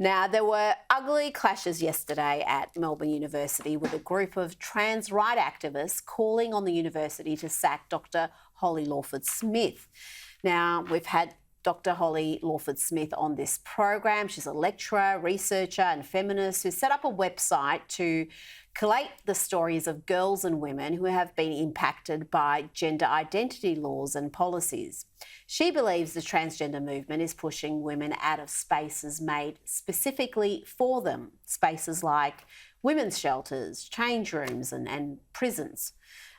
Now, there were ugly clashes yesterday at Melbourne University with a group of trans right activists calling on the university to sack Dr Holly Lawford-Smith. Now, we've had Dr Holly Lawford-Smith on this program. She's a lecturer, researcher and feminist who set up a website to collate the stories of girls and women who have been impacted by gender identity laws and policies. She believes the transgender movement is pushing women out of spaces made specifically for them, spaces like women's shelters, change rooms and prisons.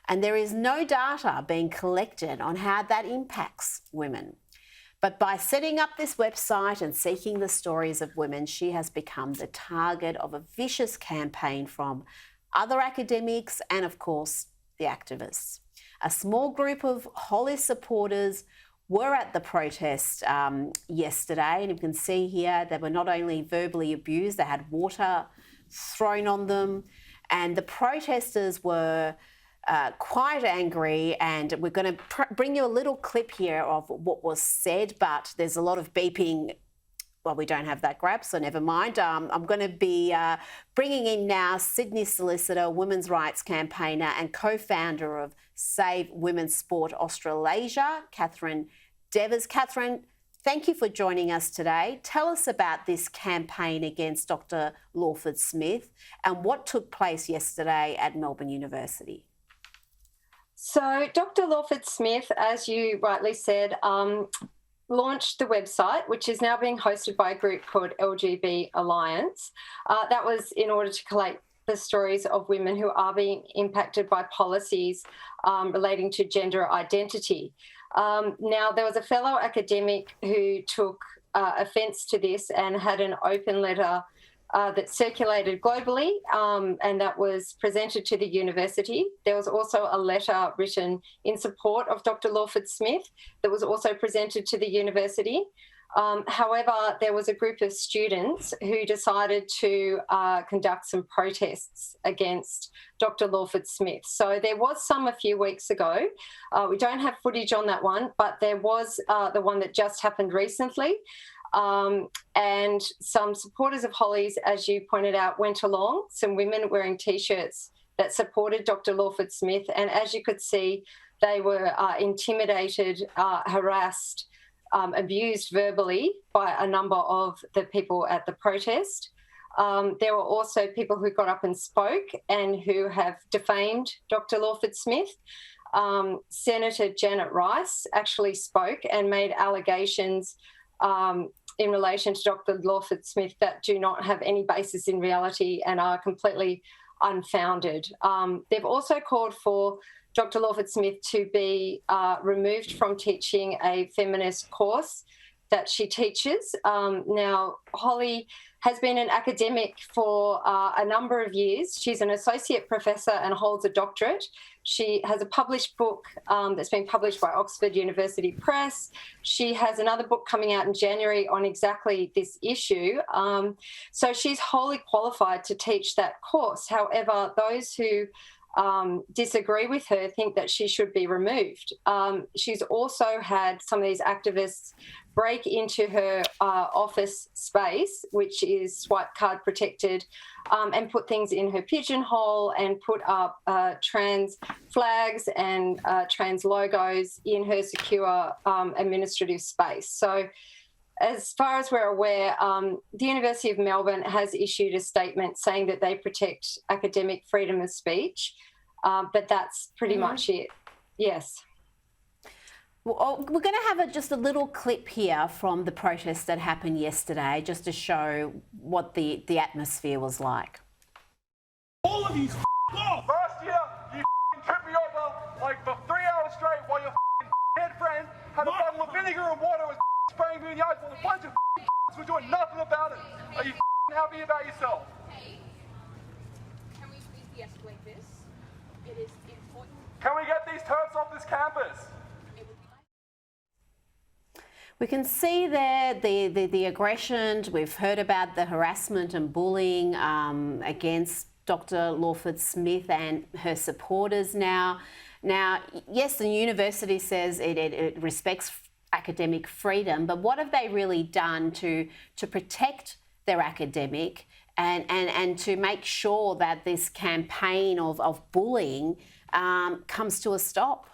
And there is no data being collected on how that impacts women. But by setting up this website and seeking the stories of women, she has become the target of a vicious campaign from other academics and, of course, the activists. A small group of Holly supporters were at the protest yesterday, and you can see here they were not only verbally abused, they had water thrown on them, and the protesters were quite angry, and we're going to bring you a little clip here of what was said, but there's a lot of beeping. Well, we don't have that grab, so never mind. I'm going to be bringing in now Sydney solicitor, women's rights campaigner and co-founder of Save Women's Sport Australasia, Katherine Deves. Katherine, thank you for joining us today. Tell us about this campaign against Dr Lawford-Smith and what took place yesterday at Melbourne University. So Dr Lawford-Smith, as you rightly said, launched the website, which is now being hosted by a group called LGB Alliance. That was in order to collate the stories of women who are being impacted by policies relating to gender identity. Now, there was a fellow academic who took offence to this and had an open letter that circulated globally, and that was presented to the university. There was also a letter written in support of Dr Lawford-Smith that was also presented to the university. However, there was a group of students who decided to conduct some protests against Dr Lawford-Smith. So there was some a few weeks ago. We don't have footage on that one, but there was the one that just happened recently. And some supporters of Holly's, as you pointed out, went along, some women wearing T-shirts that supported Dr Lawford-Smith. And as you could see, they were intimidated, harassed, abused verbally by a number of the people at the protest. There were also people who got up and spoke and who have defamed Dr Lawford-Smith. Senator Janet Rice actually spoke and made allegations in relation to Dr Lawford-Smith that do not have any basis in reality and are completely unfounded. They've also called for Dr Lawford-Smith to be removed from teaching a feminist course that she teaches. Now, Holly has been an academic for a number of years. She's an associate professor and holds a doctorate. She has a published book that's been published by Oxford University Press. She has another book coming out in January on exactly this issue. So she's wholly qualified to teach that course. However, those who disagree with her think that she should be removed. She's also had some of these activists break into her office space, which is swipe card protected, and put things in her pigeonhole and put up trans flags and trans logos in her secure administrative space. So as far as we're aware, the University of Melbourne has issued a statement saying that they protect academic freedom of speech, but that's pretty much it. Yes. Well, we're going to have just a little clip here from the protest that happened yesterday, just to show what the atmosphere was like. All of you off! Last year, you tripped me over like for 3 hours straight while your head friend had a bottle of vinegar and water was spraying me in the eyes while a bunch of were doing nothing about it. Are you happy about yourself? Hey, can we please de-escalate this? It is important. Can we get these turfs off this campus? We can see there the aggression. We've heard about the harassment and bullying against Dr Lawford-Smith and her supporters now. Now, yes, the university says it respects academic freedom, but what have they really done to protect their academic and to make sure that this campaign of bullying comes to a stop?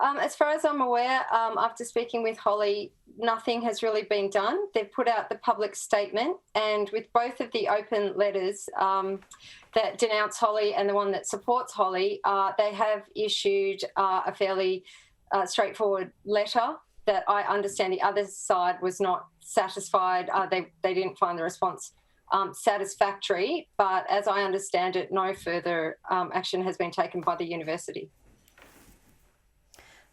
As far as I'm aware, after speaking with Holly, nothing has really been done. They've put out the public statement, and with both of the open letters that denounce Holly and the one that supports Holly, they have issued a fairly straightforward letter that I understand the other side was not satisfied. They didn't find the response satisfactory, but as I understand it, no further action has been taken by the university.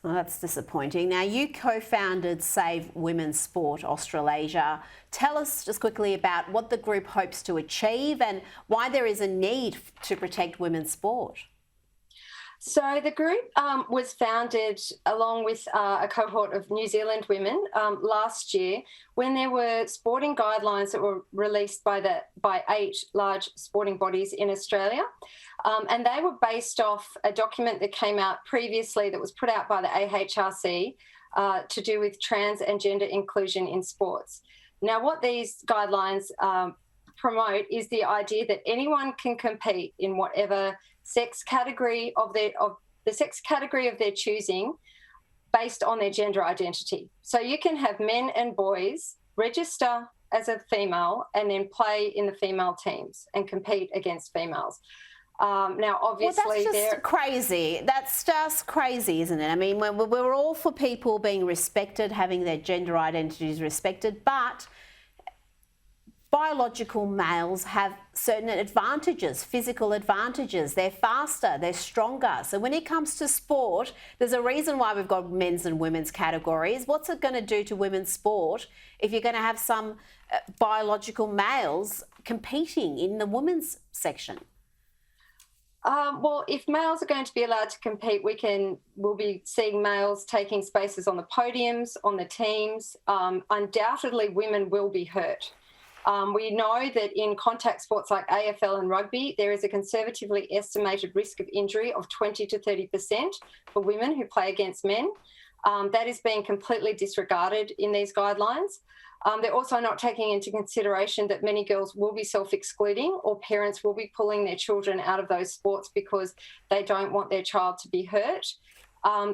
Well, that's disappointing. Now, you co-founded Save Women's Sport Australasia. Tell us just quickly about what the group hopes to achieve and why there is a need to protect women's sport. So the group was founded along with a cohort of New Zealand women last year when there were sporting guidelines that were released by 8 large sporting bodies in Australia. And they were based off a document that came out previously that was put out by the AHRC to do with trans and gender inclusion in sports. Now, what these guidelines promote is the idea that anyone can compete in whatever sex category of their choosing based on their gender identity. So you can have men and boys register as a female and then play in the female teams and compete against females. Now, obviously, well, that's just crazy. That's just crazy, isn't it? I mean, we're all for people being respected, having their gender identities respected, but biological males have certain advantages, physical advantages. They're faster, they're stronger. So when it comes to sport, there's a reason why we've got men's and women's categories. What's it going to do to women's sport if you're going to have some biological males competing in the women's section? Well, if males are going to be allowed to compete, we'll be seeing males taking spaces on the podiums, on the teams. Undoubtedly, women will be hurt. We know that in contact sports like AFL and rugby, there is a conservatively estimated risk of injury of 20 to 30% for women who play against men. That is being completely disregarded in these guidelines. They're also not taking into consideration that many girls will be self-excluding or parents will be pulling their children out of those sports because they don't want their child to be hurt.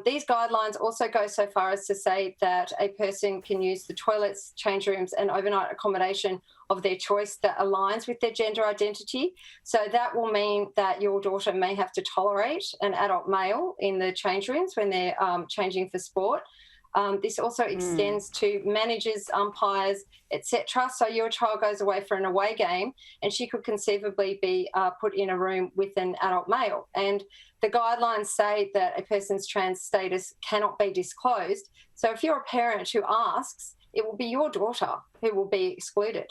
These guidelines also go so far as to say that a person can use the toilets, change rooms and overnight accommodation of their choice that aligns with their gender identity. So that will mean that your daughter may have to tolerate an adult male in the change rooms when they're changing for sport. This also extends to managers, umpires, etc. So your child goes away for an away game and she could conceivably be put in a room with an adult male. And the guidelines say that a person's trans status cannot be disclosed. So if you're a parent who asks, it will be your daughter who will be excluded.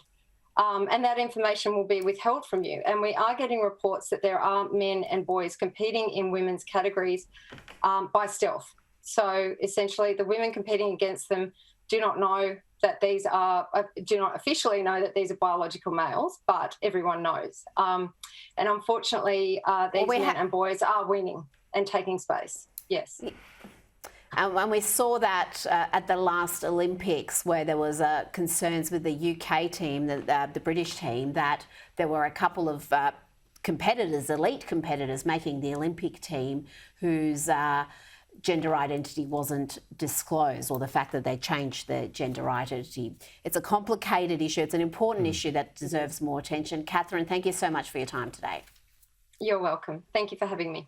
And that information will be withheld from you. And we are getting reports that there are men and boys competing in women's categories by stealth. So essentially the women competing against them do not officially know that these are biological males, but everyone knows. And unfortunately, these men and boys are winning and taking space. Yes. And we saw that at the last Olympics where there was concerns with the UK team, the British team, that there were a couple of competitors, elite competitors, making the Olympic team whose gender identity wasn't disclosed, or the fact that they changed their gender identity. It's a complicated issue. It's an important issue that deserves more attention. Katherine, thank you so much for your time today. You're welcome. Thank you for having me.